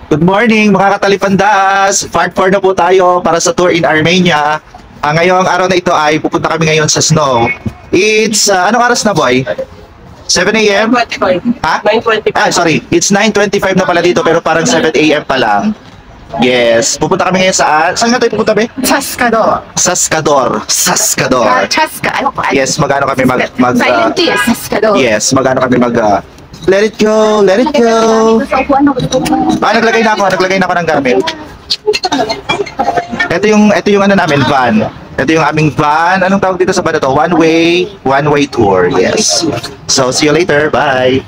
Good morning mga katalipandas! Part 4 na po tayo para sa tour in Armenia. Ngayong araw na ito ay pupunta kami ngayon sa snow. It's, anong oras na boy? 7 a.m.? 9:25. Ha? 9:25. Sorry. It's 9:25 na pala dito pero parang 7 a.m. pa lang. Yes. Pupunta kami ngayon saan? Saan nga tayo pupunta be? Saskador. Saskador. Saskador. Chaska. Ano ko? Yes, magano kami Silent T. Saskador. yes, magano kami let it go, let it go. Naglagay na ako ng gamit. Ito yung ano namin, van. Ito yung aming van. Anong tawag dito sa van na to? One way tour. Yes. So, see you later. Bye.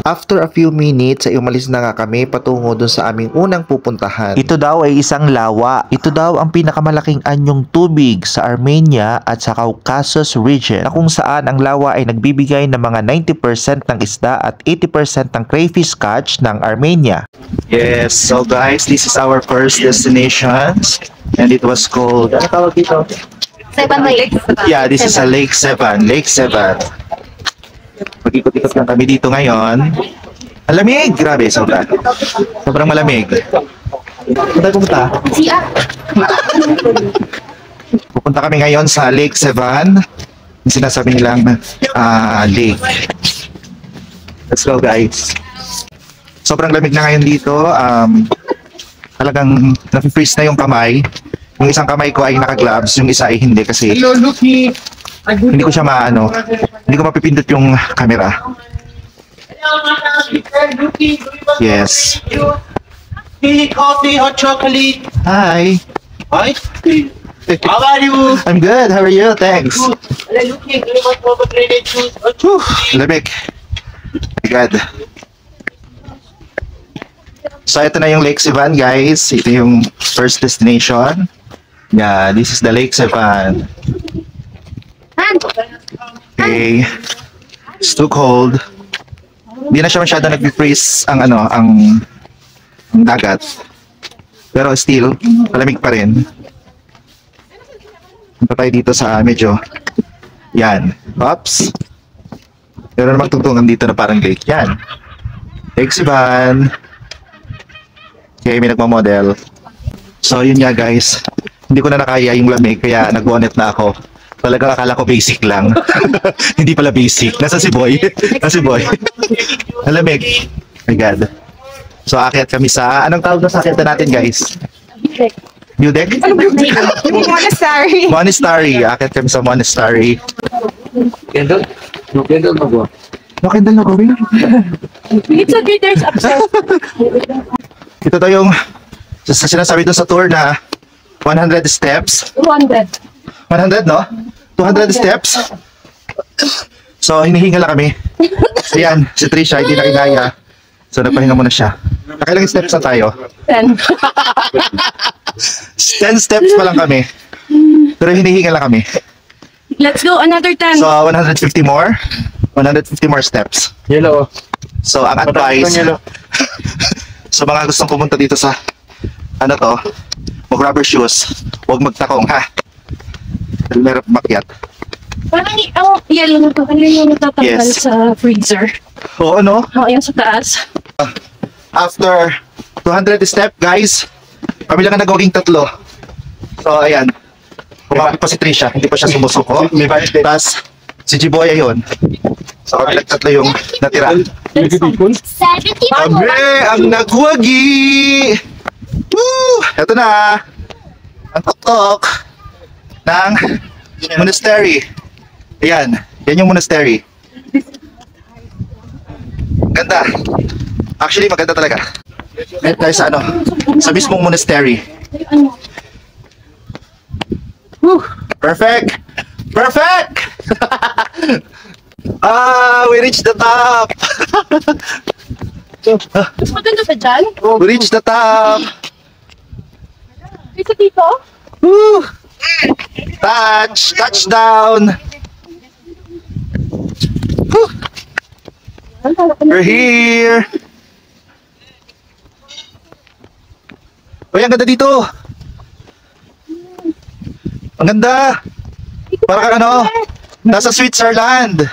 After a few minutes ay umalis na nga kami patungo dun sa aming unang pupuntahan. Ito daw ay isang lawa. Ito daw ang pinakamalaking anyong tubig sa Armenia at sa Caucasus region na kung saan ang lawa ay nagbibigay ng mga 90% ng isda at 80% ng crayfish catch ng Armenia. Yes, so guys, this is our first destination and it was called, ano tawag dito? Seven Lakes. Yeah, this is a Lake Sevan. Lake Sevan. Mag-ikot-ikot lang kami dito ngayon. Ang lamig! Grabe, sobrang malamig. Saan tayo pumunta? Siya. Pupunta kami ngayon sa Lake Sevan. Yung sinasabi nilang lake. Let's go guys. Sobrang lamig na ngayon dito. Talagang nafe-freeze na yung kamay. Yung isang kamay ko ay naka-gloves, yung isa ay hindi kasi hindi ko siya hindi ko mapipindot yung camera. Yes. Tea, coffee, hot chocolate. Hi. Hi. How are you? I'm good. How are you? Thanks. Looking, do you want pomegranate juice? Whew, lamig. God. So ito na yung Lake Sevan guys. Ito yung first destination. Yeah, this is the Lake Sevan. Okay. It's too cold. Hindi na siya masyado nag-freeze ang dagat. Pero still, malamig pa rin. Punta tayo dito sa medyo yan. Oops. Meron namang tungtungan dito na parang lake. Yan. Lake Sevan. Okay, may nagmamodel. So yun nga guys. Hindi ko na nakaya yung lamig kaya nag-bonnet na ako. Talaga akala ko basic lang. Hindi pala basic. Nasa si Boy. Nasa si Boy. Alamig. My God. So akyat kami sa, anong tawag na sa akyat natin guys? New deck? Monastery. Monastery. Akyat kami sa monastery. Candle? No candle na ba? No candle na gawin. It's okay, there's upstairs. Ito to yung sinasabi doon sa tour na 100 steps. 200. 100 no? 200 steps. So hinihinga lang kami. Ayan, si Trisha hindi na kinaya. So nagpahinga muna siya. Nakailang steps na tayo? 10. 10 steps pa lang kami. Pero hinihinga lang kami. Let's go, another 10. So 150 more. 150 more steps. Yellow. So ang advice sa mga gustong pumunta dito sa mag-rubber shoes, huwag magtakong ha. Dahil meron makyat. Parang ang yellow na to, ano yung natatanggal Yes. sa freezer? Oo no? Oo, yung sa taas. After 200 step guys, kami lang ang nagawing 3. So ayan. Kumapit pa si Trisha, hindi pa siya sumusuko. Tapos si Jiboy ayun. So kami lang 3 yung natira. Kami ang nagwagi! Woo! Ito na! Ang tok-tok ng monastery. Ayan. Yan yung monastery. Ganda. Actually, maganda talaga. Ngayon tayo sa sa mismong monastery. Woo! Perfect! Perfect! We reached the top! Mas maganda ba dyan? We reached the top! Dito dito? Woo! Touchdown! Woo! We're here! Uy, ang ganda dito! Ang ganda! Parang nasa Switzerland!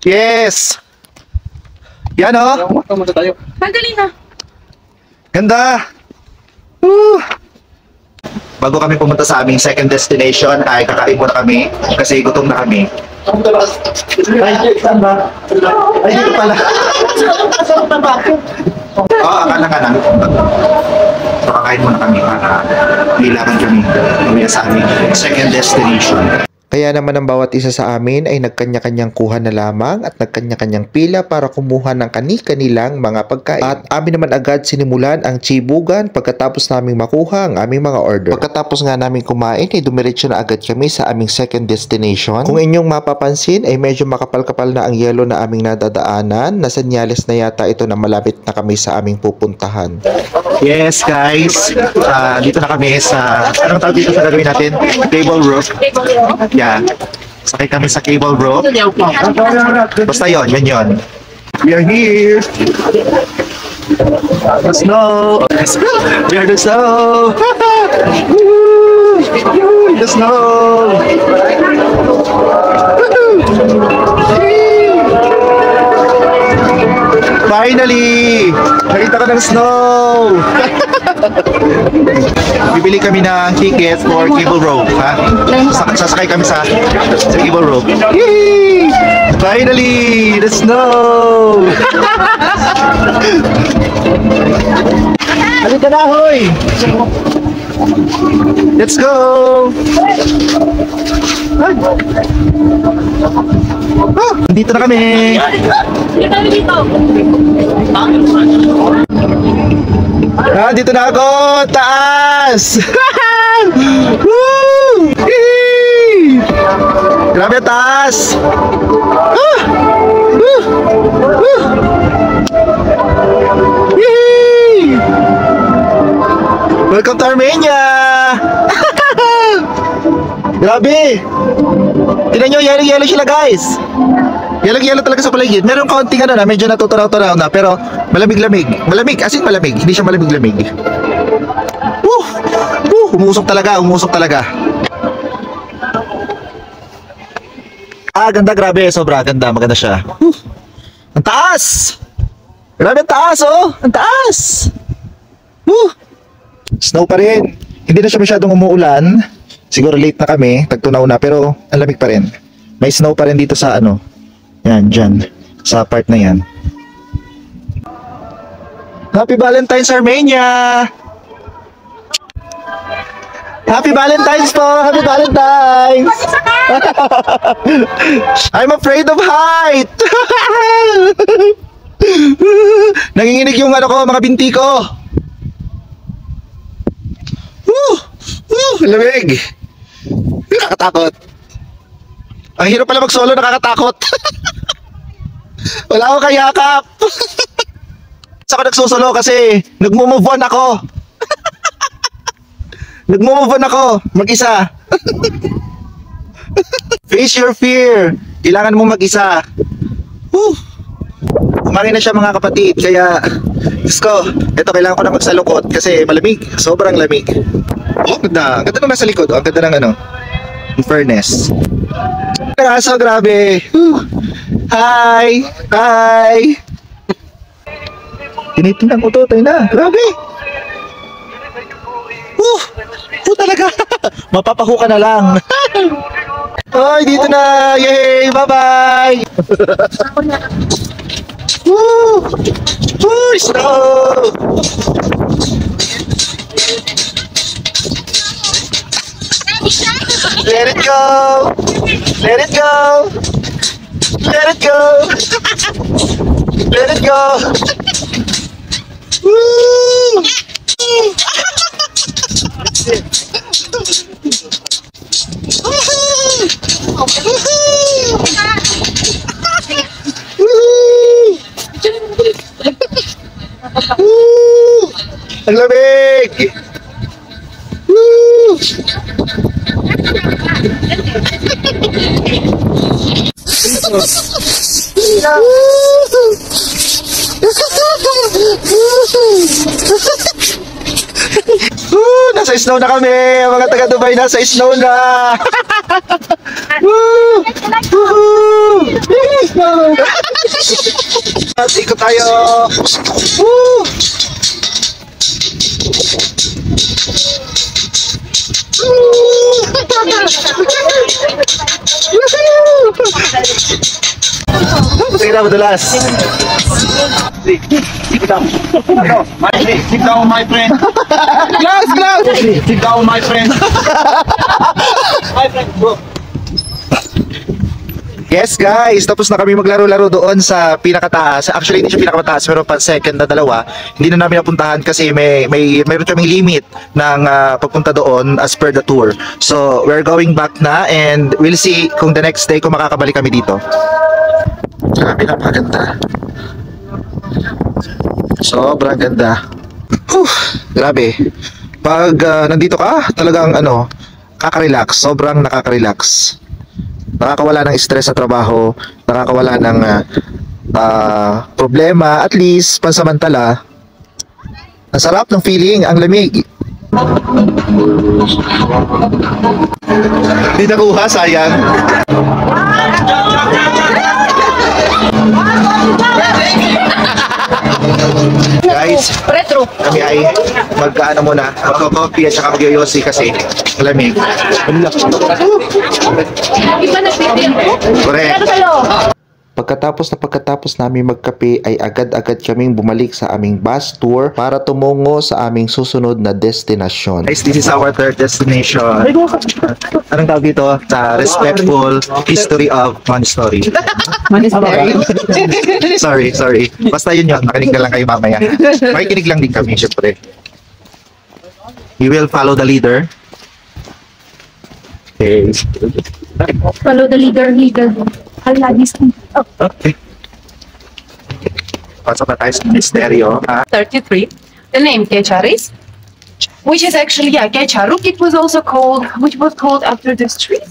Yes! Yan Tayo. Sandali na. Ganda! Woo! Bago kami pumunta sa aming second destination, ay kakain muna kami kasi gutom na kami. Ay, saan ba? Ay, dito pala. Oo, akala ka lang. So, kakain muna kami para kailangan kami mamaya sa aming second destination. Kaya naman ang bawat isa sa amin ay nagkanya-kanyang kuha na lamang at nagkanya-kanyang pila para kumuha ng kani-kanilang mga pagkain. At amin naman agad sinimulan ang chibugan pagkatapos naming makuha ang aming mga order. Pagkatapos nga namin kumain ay dumiretso na agad kami sa aming second destination. Kung inyong mapapansin ay medyo makapal-kapal na ang yelo na aming nadadaanan. Na senyales na yata ito na malapit na kami sa aming pupuntahan. Yes guys, dito na kami sa, anong tawag dito sa gagawin natin? Cable rope. Yeah. Sakay kami sa cable rope. Basta yun. We are here. The snow. We are the snow. Woo! The snow. Finally! Nakita ko ng snow! Bibili kami ng ticket for cable rope, ha? Sasakay kami sa cable rope. Yay! Finally! The snow! Halika na, hoy! Let's go! Dito na kami! Dito na ako! Taas! Woo! Yee! Grabe ang taas! Yee! Welcome to Armenia! Grabe! Tignan nyo, yellow sila guys! Yellow talaga sa paligid. Meron kaunting medyo natuturaw-turaw na, pero malamig-lamig. Malamig, as in malamig. Hindi siya malamig-lamig. Umusok talaga. Ganda, grabe. Sobra, ganda. Maganda siya. Ang taas! Grabe ang taas, oh! Ang taas! Snow pa rin. Hindi na siya masyadong umuulan. Siguro late na kami. Tagtunaw na, pero ang lamig pa rin. May snow pa rin dito sa yan, dyan. Sa part na yan. Happy Valentine's, Armenia! Happy Valentine's po! Happy Valentine's! I'm afraid of height! Nanginginig yung mga binti ko! Lamig! Nakakatakot! Ang hirap pala mag-solo, nakakatakot! Wala akong kayakap. Saka nagsusulo kasi nagmo-move on ako. Mag-isa. Face your fear. Kailangan mo mag-isa. Umangin na siya mga kapatid. Kaya, Diyos ko, ito kailangan ko na magsalukot kasi malamig. Sobrang lamig. Ganda. Ganda nung nasa likod. Ang ganda ng in fairness. Kaso, grabe. Hi! Tinitingnan ko to, tayo na. Grabe! Talaga! Mapapahu ka na lang. Ay, dito na! Yay! Bye-bye! Snow! Let it go! Let it go! Let it go! Let it go! Woo! Ang lamig! Woo! Nasa snow na kami! Mga taga Dubai, nasa snow na! Woo! Woo! Snow! Ikot tayo! Woo! Sige na, madulas. Sit down, my friend. Glass, glass! Sit down, my friend. My friend, bro. Yes guys, tapos na kami maglaro-laro doon sa pinakataas. Actually hindi siya pinakamataas pero pa second na dalawa. Hindi na namin napuntahan kasi mayroon kaming limit ng pagpunta doon as per the tour. So we're going back na and we'll see kung the next day kung makakabalik kami dito. Grabe, napakaganda. Sobrang ganda. Grabe. Pag nandito ka, talagang kaka-relax. Sobrang nakaka-relax. Nakakawala ng stress sa trabaho, nakakawala ng problema, at least pansamantala. Ang sarap ng feeling, ang lamig. Hindi nakuha, sayang. Guys, Retro. kami ay magko-coffee at saka magyoyosi kasi malamig. Iba na pipil ko. Correct. Pero kayo. Pagkatapos namin magkape ay agad-agad kaming bumalik sa aming bus tour para tumungo sa aming susunod na destinasyon. Guys, this is our third destination. Anong tawag dito? Sa Respectful History of Monastery. Sorry. Basta yun. Makinig na lang kayo mamaya. Makikinig lang din kami, syempre. We will follow the leader. Okay. Follow the leader. Hala, this. Okay. Pasok na tayo sa misteryo. 33. The name Kecharis, which is actually Kecharuk. It was also called, which was called after this tree.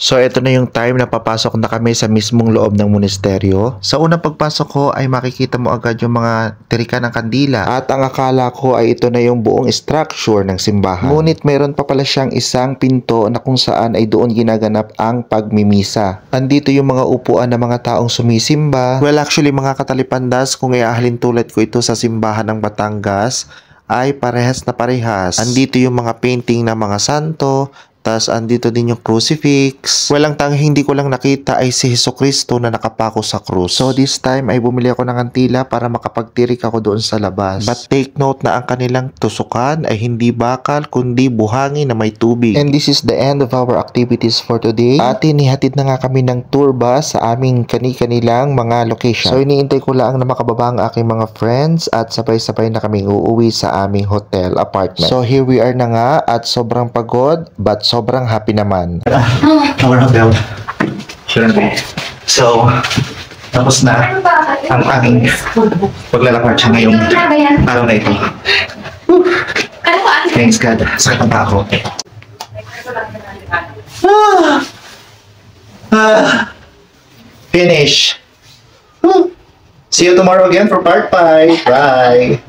So, ito na yung time na papasok na kami sa mismong loob ng monasteryo. Sa unang pagpasok ko ay makikita mo agad yung mga tirika ng kandila. At ang akala ko ay ito na yung buong structure ng simbahan. Ngunit meron pa pala siyang isang pinto na kung saan ay doon ginaganap ang pagmimisa. Andito yung mga upuan ng mga taong sumisimba. Well, actually mga katalipandas, kung iahalin tulad ko ito sa simbahan ng Batangas, ay parehas na parehas. Andito yung mga painting ng mga santo, tas andito din yung crucifix. Walang tanging hindi ko lang nakita ay si Jesucristo na nakapako sa krus. So this time ay bumili ako ng kantila para makapagtirik ako doon sa labas. But take note na ang kanilang tusukan ay hindi bakal kundi buhangin na may tubig. And this is the end of our activities for today. At inihatid na nga kami ng tour bus sa aming kani-kanilang mga location. So iniintay ko lang na makababa ang aking mga friends at sabay-sabay na kaming uuwi sa aming hotel apartment. So here we are na nga at sobrang pagod but sobrang happy naman. Our hotel. So, tapos na ang aming paglalakad siya ngayong araw na ito. Thanks God. Sakit ang ako. Finish. See you tomorrow again for part 5. Bye.